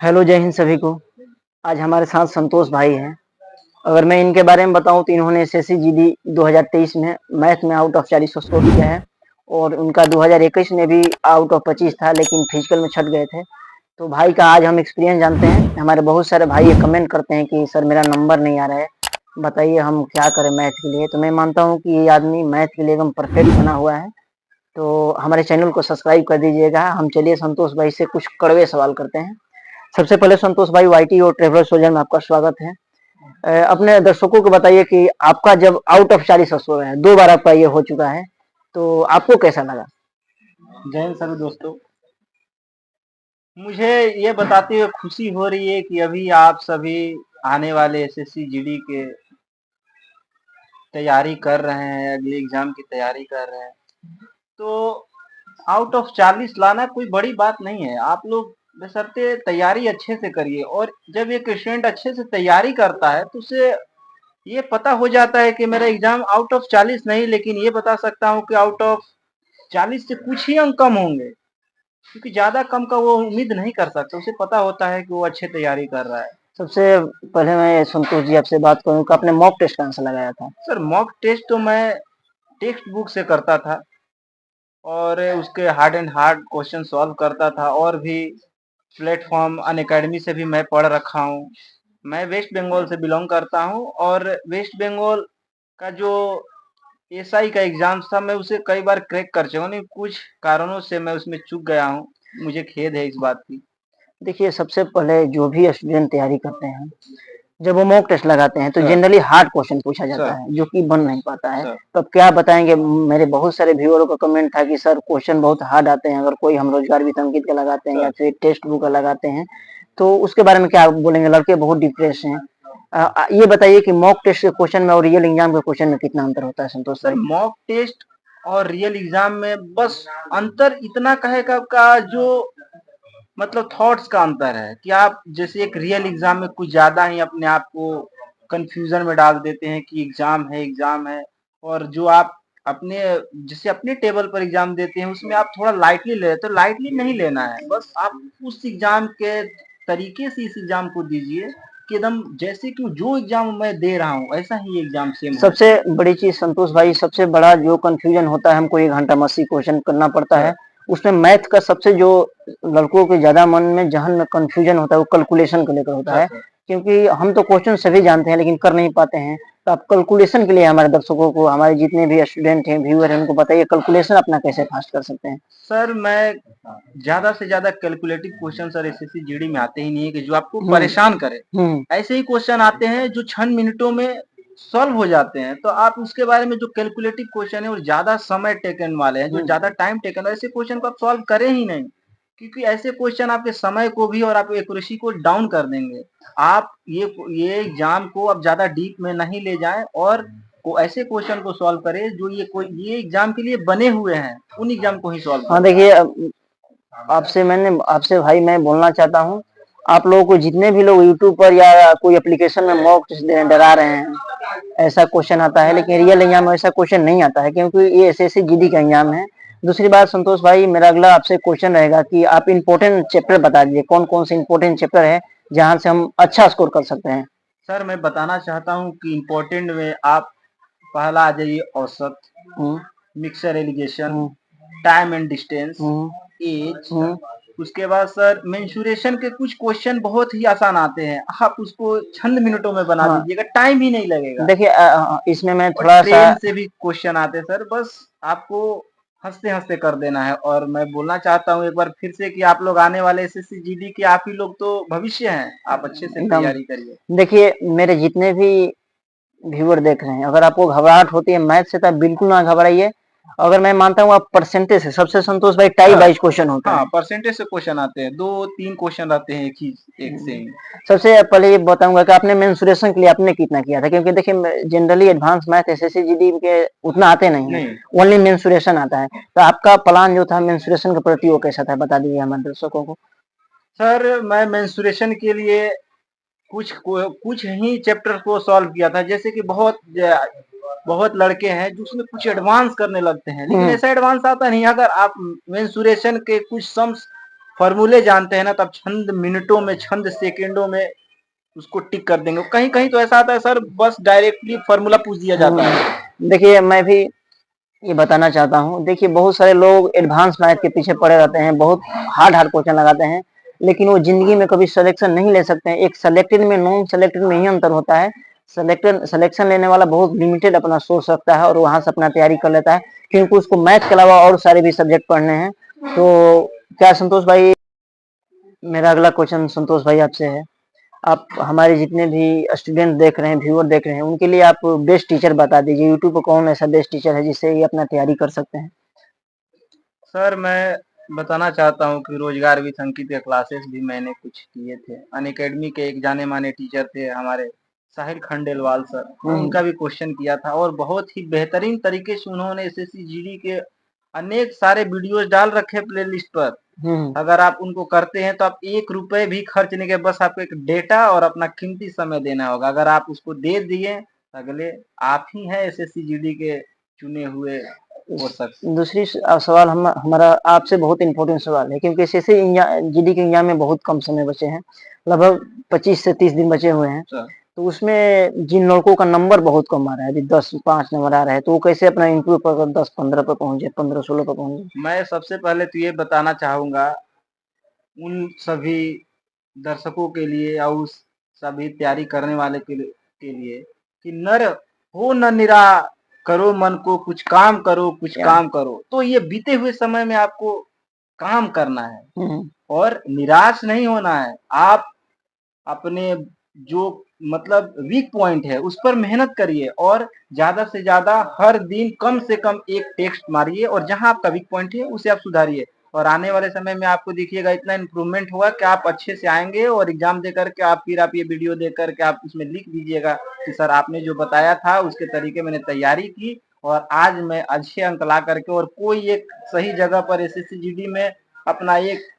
Hello, जय हिंद सभी को। आज हमारे साथ संतोष भाई हैं। अगर मैं इनके बारे में बताऊँ तो इन्होंने एसएससी जीडी 2023 में मैथ में आउट ऑफ 40 स्कोर किया है और उनका 2021 में भी आउट ऑफ 25 था, लेकिन फिजिकल में छट गए थे। तो भाई का आज हम एक्सपीरियंस जानते हैं। हमारे बहुत सारे भाई ये कमेंट करते हैं कि सर मेरा नंबर नहीं आ रहा है, बताइए हम क्या करें मैथ के लिए। तो मैं मानता हूँ कि ये आदमी मैथ के लिए एकदम परफेक्ट बना हुआ है। तो हमारे चैनल को सब्सक्राइब कर दीजिएगा। हम चलिए संतोष भाई से कुछ कड़वे सवाल करते हैं। सबसे पहले संतोष भाई, वाईटी और ट्रेवलर सोल्जर में आपका स्वागत है। अपने दर्शकों को बताइए कि आपका जब आउट ऑफ 40 स्कोर है, 2 बार आपका ये हो चुका है, तो आपको कैसा लगा? जय हिंद सभी दोस्तों। मुझे ये बताते हुए खुशी हो रही है कि अभी आप सभी आने वाले एसएससी जीडी के तैयारी कर रहे हैं, अगले एग्जाम की तैयारी कर रहे हैं। तो आउट ऑफ 40 लाना कोई बड़ी बात नहीं है। आप लोग बशर्ते तैयारी अच्छे से करिए, और जब एक स्टूडेंट अच्छे से तैयारी करता है तो उसे ये पता हो जाता है कि मेरा एग्जाम आउट ऑफ 40 नहीं, लेकिन ये बता सकता हूँ कि आउट ऑफ 40 से कुछ ही अंक कम होंगे, क्योंकि ज्यादा कम का वो उम्मीद नहीं कर सकता। उसे पता होता है कि वो अच्छे तैयारी कर रहा है। सबसे पहले मैं संतोष जी आपसे बात करूँ कि आपने मॉक टेस्ट कहाँ से लगाया था? सर, मॉक टेस्ट तो मैं टेक्स्ट बुक से करता था, और उसके hard and hard question solve करता था, और भी प्लेटफॉर्म अनअकैडमी से भी मैं पढ़ रखा हूँ। मैं वेस्ट बंगाल से बिलोंग करता हूँ, और वेस्ट बंगाल का जो एसआई का एग्जाम था मैं उसे कई बार क्रैक कर चुका हूँ, नहीं कुछ कारणों से मैं उसमें चूक गया हूँ। मुझे खेद है इस बात की। देखिए, सबसे पहले जो भी स्टूडेंट तैयारी करते हैं, जब वो मॉक टेस्ट लगाते हैं तो सर जनरली हार्ड क्वेश्चन पूछा जाता सर है, जो कि बन नहीं पाता है। सर तो अब क्या बताएंगे? मेरे बहुत सारे व्यूअरों का कमेंट था कि सर क्वेश्चन बहुत हार्ड आते हैं, अगर कोई हम रोजगार वित्त अंकित का लगाते हैं या सर फिर टेक्स्ट बुक का लगाते हैं, तो उसके बारे में क्या बोलेंगे? लड़के बहुत डिप्रेस हैं। ये बताइए कि मॉक टेस्ट के क्वेश्चन में और रियल एग्जाम के क्वेश्चन में कितना अंतर होता है संतोष सर भाई? मॉक टेस्ट और रियल एग्जाम में बस अंतर इतना कहेगा का जो मतलब थॉट्स का अंतर है कि आप जैसे एक रियल एग्जाम में कुछ ज्यादा ही अपने आप को कंफ्यूजन में डाल देते हैं कि एग्जाम है, और जो आप अपने जैसे अपने टेबल पर एग्जाम देते हैं उसमें आप थोड़ा लाइटली ले लेते हैं। तो लाइटली नहीं लेना है, बस आप उस एग्जाम के तरीके से इस एग्जाम को दीजिए कि एकदम जैसे कि जो एग्जाम मैं दे रहा हूँ ऐसा ही एग्जाम सेम हो। सबसे बड़ी चीज संतोष भाई, सबसे बड़ा जो कंफ्यूजन होता है, हमको 1 घंटा 80 क्वेश्चन करना पड़ता सर है। उसमें मैथ का सबसे जो लड़कों के ज्यादा मन में जहन में कंफ्यूजन होता है वो कैलकुलेशन को लेकर होता है। सर क्योंकि हम तो क्वेश्चन सभी जानते हैं लेकिन कर नहीं पाते हैं। तो आप कैलकुलेशन के लिए हमारे दर्शकों को, हमारे जितने भी स्टूडेंट हैं, व्यूअर हैं, उनको बताइए कैलकुलेशन अपना कैसे फास्ट कर सकते हैं? सर मैं ज्यादा से ज्यादा calculative question sir SSC GD में आते ही नहीं है कि जो आपको हम्म। परेशान करे। हम्म। ऐसे ही क्वेश्चन आते हैं जो 6 मिनटों में सॉल्व हो जाते हैं। तो आप उसके बारे में जो कैलकुलेटिव क्वेश्चन है और ज्यादा समय टेकन वाले हैं, जो ज्यादा टाइम टेकन, ऐसे क्वेश्चन को आप सॉल्व करें ही नहीं, क्योंकि ऐसे क्वेश्चन आपके समय को भी और आपकी एक्यूरेसी को डाउन कर देंगे। आप ये एग्जाम को आप ज्यादा डीप में नहीं ले जाएं, और को ऐसे क्वेश्चन को सॉल्व करें जो ये एग्जाम के लिए बने हुए हैं, उन एग्जाम को ही सॉल्व हाँ, करें। देखिए, आपसे भाई मैं बोलना चाहता हूँ, आप लोगों को जितने भी लोग यूट्यूब पर या कोई एप्लीकेशन में मॉक टेस्ट डरा रहे हैं, ऐसा क्वेश्चन आता है, लेकिन रियल एग्जाम में ऐसा क्वेश्चन नहीं आता है, क्योंकि ये एसएससी जीडी का एग्जाम है। दूसरी बात संतोष भाई, मेरा अगला आपसे क्वेश्चन रहेगा कि आप इंपॉर्टेंट चैप्टर बता दीजिए, कौन कौन से इंपॉर्टेंट चैप्टर है जहां से हम अच्छा स्कोर कर सकते हैं? सर मैं बताना चाहता हूँ कि इम्पोर्टेंट में आप पहला आ जाइए औसत, हम्म। मिक्सर एलिगेशन, हम्म। टाइम एंड डिस्टेंस, हम्म। एज। हम्म। उसके बाद सर मेंसुरेशन के कुछ क्वेश्चन बहुत ही आसान आते हैं, आप उसको चंद मिनटों में बना हाँ, दीजिएगा, टाइम ही नहीं लगेगा। देखिए, इसमें मैं और थोड़ा सा, ट्रेन से भी क्वेश्चन आते हैं सर, बस आपको हंसते हंसते कर देना है। और मैं बोलना चाहता हूँ एक बार फिर से कि आप लोग आने वाले एसएससी जीडी के आप ही लोग तो भविष्य हैं, आप अच्छे से एकदम, तैयारी करिए। देखिए, मेरे जितने भी व्यूअर देख रहे हैं, अगर आपको घबराहट होती है मैथ से तो आप बिल्कुल ना घबराइए। अगर मैं मानता हूँ आप परसेंटेज से, सबसे संतोष भाई टाई सर वाइज क्वेश्चन होता हाँ, है। परसेंटेज से क्वेश्चन आते हैं, 2-3 क्वेश्चन आते हैं एक से ही। सबसे पहले ये बताऊंगा कि आपने मेंसुरेशन के लिए आपने कितना किया था, क्योंकि देखिए generally advance math SSC GD के उतना आते नहीं है, नहीं ओनली मेंसुरेशन आता है। तो आपका प्लान जो था मेंसुरेशन के प्रति वो कैसा था, बता दीजिए हमारे दर्शकों को। सर, मैं मेंसुरेशन के लिए कुछ ही चैप्टर को सॉल्व किया था, जैसे कि बहुत लड़के हैं जो उसमें कुछ एडवांस करने लगते हैं, लेकिन ऐसा एडवांस आता नहीं। अगर आप मेंसुरेशन के कुछ सम्स फॉर्मूले जानते हैं ना, तब छंद मिनटों में, छंद सेकंडों में उसको टिक कर देंगे। कहीं कहीं तो ऐसा आता है सर, बस डायरेक्टली फॉर्मूला पूछ दिया जाता है। देखिए मैं भी ये बताना चाहता हूँ, देखिए बहुत सारे लोग एडवांस मैथ के पीछे पड़े रहते हैं, बहुत हार्ड हार्ड क्वेश्चन लगाते हैं, लेकिन वो जिंदगी में कभी सिलेक्शन नहीं ले सकते हैं। एक सेलेक्टेड में नॉन सेलेक्टेड में ही अंतर होता है। सेलेक्टेड सिलेक्शन लेने वाला बहुत लिमिटेड अपना सोर्स रखता है और वहां से अपना तैयारी कर लेता है, क्योंकि उसको मैथ के अलावा और सारे भी सब्जेक्ट पढ़ने हैं। तो क्या संतोष भाई, मेरा अगला क्वेश्चन संतोष भाई आपसे है, आप हमारे जितने भी स्टूडेंट देख रहे हैं, व्यूअर देख रहे हैं, उनके लिए आप बेस्ट टीचर बता दीजिए। यूट्यूब पर कौन ऐसा बेस्ट टीचर है जिससे ये अपना तैयारी कर सकते हैं? सर मैं बताना चाहता हूँ कि रोजगार विद अंकित के क्लासेस भी मैंने कुछ किए थे। अनअकैडमी के एक जाने माने टीचर थे हमारे साहिल खंडेलवाल सर, उनका भी क्वेश्चन किया था और बहुत ही बेहतरीन तरीके से उन्होंने एसएससी जीडी के अनेक सारे वीडियोस डाल रखे प्ले लिस्ट पर। अगर आप उनको करते हैं तो आप 1 रुपए भी खर्च नहीं के, बस आपको एक डेटा और अपना कीमती समय देना होगा। अगर आप उसको दे दिए, अगले आप ही हैं एसएससी जीडी के चुने हुए हो सकते। दूसरी सवाल हमारा आपसे बहुत इंपॉर्टेंट सवाल है, क्योंकि एसएससी जीडी के एग्जाम में बहुत कम समय बचे हैं, लगभग 25 से 30 दिन बचे हुए हैं। तो उसमें जिन लड़कों का नंबर बहुत कम आ रहा है, अभी 10-5 नंबर आ रहा है, तो वो कैसे अपना इम्प्रूव कर 10-15 पे पहुंचे, 15-16 पे पहुंचे? मैं सबसे पहले तो ये बताना चाहूंगा उन सभी दर्शकों के लिए और उस सभी तैयारी करने वाले के लिए कि नर हो न निरा, करो मन को, कुछ काम करो, कुछ काम करो। तो ये बीते हुए समय में आपको काम करना है और निराश नहीं होना है। आप अपने जो मतलब वीक पॉइंट है उस पर मेहनत करिए और ज्यादा से ज्यादा हर दिन कम से कम एक टेक्स्ट मारिए और जहां आपका वीक पॉइंट है उसे आप सुधारिए। और आने वाले समय में आपको देखिएगा इतना इम्प्रूवमेंट होगा कि आप अच्छे से आएंगे और एग्जाम दे करके आप फिर आप ये वीडियो देख करके आप उसमें लिख दीजिएगा कि सर आपने जो बताया था उसके तरीके मैंने तैयारी की और आज मैं अच्छे अंक ला करके और कोई एक सही जगह पर एसएससी जीडी में अपना एक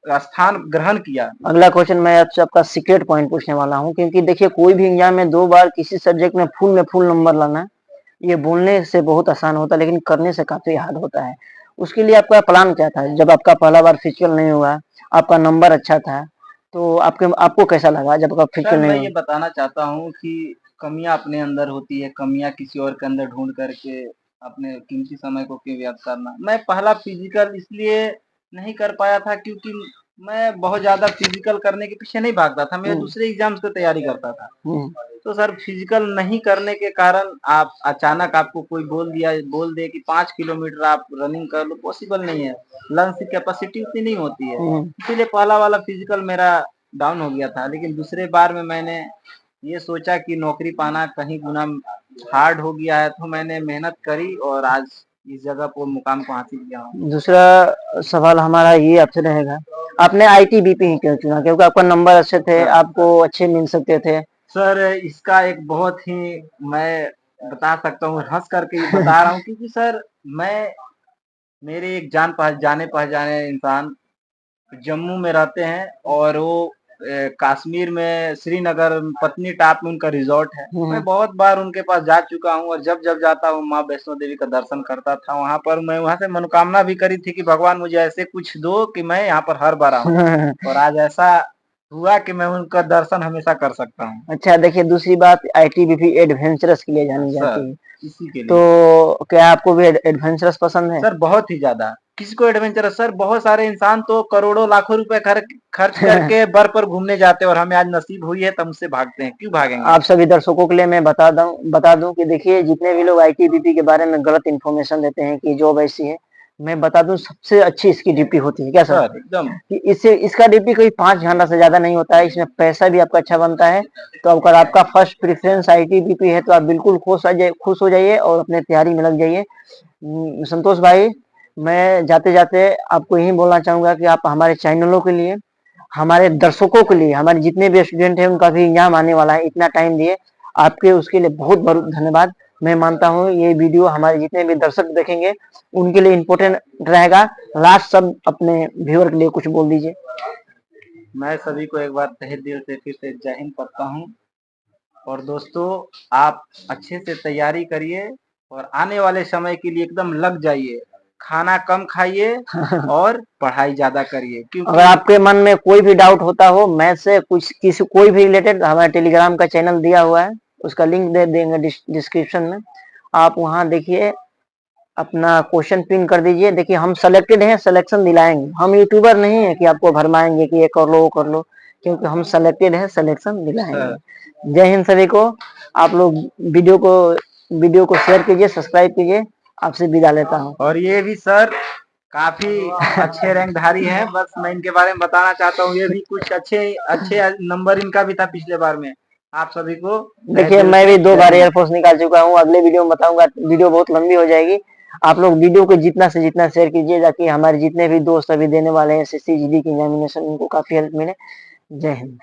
स्थान ग्रहण किया। अगला क्वेश्चन मैं आपसे आपका सीक्रेट पॉइंट पूछने वाला हूँ, क्योंकि देखिए कोई भी एग्जाम में 2 बार किसी सब्जेक्ट में फुल नंबर लाना, ये बोलने से बहुत आसान होता है, लेकिन करने से काफी हार्ड होता है। उसके लिए आपका प्लान क्या था? जब आपका पहला बार फिजिकल नहीं हुआ, आपका नंबर अच्छा था, तो आपको कैसा लगा जब आपका सर फिजिकल नहीं मैं हुआ? ये बताना चाहता हूँ कि कमियां अपने अंदर होती है, कमियां किसी और के अंदर ढूंढ करके अपने कीमती समय को क्यों व्यर्थ करना। मैं पहला फिजिकल इसलिए नहीं कर पाया था क्योंकि मैं बहुत ज्यादा फिजिकल करने के पीछे नहीं भागता था, मैं दूसरे एग्जाम्स की तैयारी करता था। तो सर फिजिकल नहीं करने के कारण आप अचानक आपको कोई बोल दे कि 5 किलोमीटर आप रनिंग कर लो, पॉसिबल नहीं है। लंग्स की कैपेसिटी उतनी नहीं होती है, इसीलिए पहला वाला फिजिकल मेरा डाउन हो गया था। लेकिन दूसरे बार में मैंने ये सोचा कि नौकरी पाना कहीं गुना हार्ड हो गया है, तो मैंने मेहनत करी और आज इस जगह पर मुकाम को हासिल किया हूँ। दूसरा सवाल हमारा ये आपसे रहेगा, आपने आईटीबीपी ही क्यों चुना? क्योंकि आपका नंबर अच्छे थे, आपको अच्छे मिल सकते थे। सर इसका एक बहुत ही मैं बता सकता हूँ, हंस करके बता रहा हूँ क्योंकि सर मैं मेरे एक जाने पहचाने इंसान जम्मू में रहते हैं और वो कश्मीर में श्रीनगर पत्नी टाप में उनका रिजॉर्ट है। मैं बहुत बार उनके पास जा चुका हूँ और जब जब जाता हूँ माँ वैष्णो देवी का दर्शन करता था। वहां पर मैं वहां से मनोकामना भी करी थी कि भगवान मुझे ऐसे कुछ दो कि मैं यहाँ पर हर बार आऊँ और आज ऐसा हुआ कि मैं उनका दर्शन हमेशा कर सकता हूँ। अच्छा देखिए, दूसरी बात, आईटीबीपी एडवेंचरस के लिए जानी जाती है, इसी के लिए तो क्या आपको भी एडवेंचरस पसंद है? सर बहुत ही ज्यादा। किसको एडवेंचरस सर, बहुत सारे इंसान तो करोड़ों लाखों रुपए खर्च करके बर्फ पर घूमने जाते हैं और हमें आज नसीब हुई है तब उससे भागते हैं, क्यों भागेंगे? आप सभी दर्शकों के लिए मैं बता दूं कि देखिए जितने भी लोग आईटीबीपी के बारे में गलत इन्फॉर्मेशन देते हैं कि जॉब ऐसी है, मैं बता दूं सबसे अच्छी इसकी ड्यूटी होती है। क्या सर? एकदम कि इससे इसका ड्यूटी कोई 5 घंटा से ज्यादा नहीं होता है, इसमें पैसा भी आपका अच्छा बनता है। तो अगर आपका फर्स्ट प्रेफरेंस आईटीबीपी है तो आप बिल्कुल खुश हो जाइए और अपने तैयारी में लग जाइए। संतोष भाई, मैं जाते जाते आपको यही बोलना चाहूंगा कि आप हमारे चैनलों के लिए, हमारे दर्शकों के लिए, हमारे जितने भी स्टूडेंट हैं उनका भी एग्जाम आने वाला है, इतना टाइम दिए, आपके उसके लिए बहुत बहुत धन्यवाद। मैं मानता हूँ ये वीडियो हमारे जितने भी दर्शक देखेंगे उनके लिए इम्पोर्टेंट रहेगा। लास्ट सब अपने व्यूअर के लिए कुछ बोल दीजिए। मैं सभी को एक बार तहे दिल से फिर से जय हिंद करता हूँ और दोस्तों आप अच्छे से तैयारी करिए और आने वाले समय के लिए एकदम लग जाइए। खाना कम खाइए और पढ़ाई ज्यादा करिए, अगर क्योंकि आपके मन में कोई भी डाउट होता हो मैथ से कुछ किसी कोई भी रिलेटेड, हमारा टेलीग्राम का चैनल दिया हुआ है, उसका लिंक दे देंगे डिस्क्रिप्शन में। आप वहां देखिए, अपना क्वेश्चन पिन कर दीजिए। देखिए हम सेलेक्टेड हैं, सिलेक्शन दिलाएंगे। हम यूट्यूबर नहीं है कि आपको भरमाएंगे कि ये कर लो वो कर लो, क्योंकि हम सेलेक्टेड हैं, सिलेक्शन दिलाएंगे। जय हिंद सभी को। आप लोग वीडियो को शेयर कीजिए, सब्सक्राइब कीजिए। आपसे विदा लेता हूँ। और ये भी सर काफी अच्छे रैंकधारी हैं, बस मैं इनके बारे में बताना चाहता हूँ। ये भी कुछ अच्छे अच्छे नंबर इनका भी था पिछले बार में। आप सभी को देखिए मैं भी 2 बार एयरफोर्स निकाल चुका हूँ। अगले वीडियो में बताऊंगा, वीडियो बहुत लंबी हो जाएगी। आप लोग वीडियो को जितना से जितना शेयर कीजिए, ताकि हमारे जितने भी दोस्त अभी देने वाले हैं एसएससी जीडी की एग्जामिनेशन, उनको काफी हेल्प मिले। जय हिंद।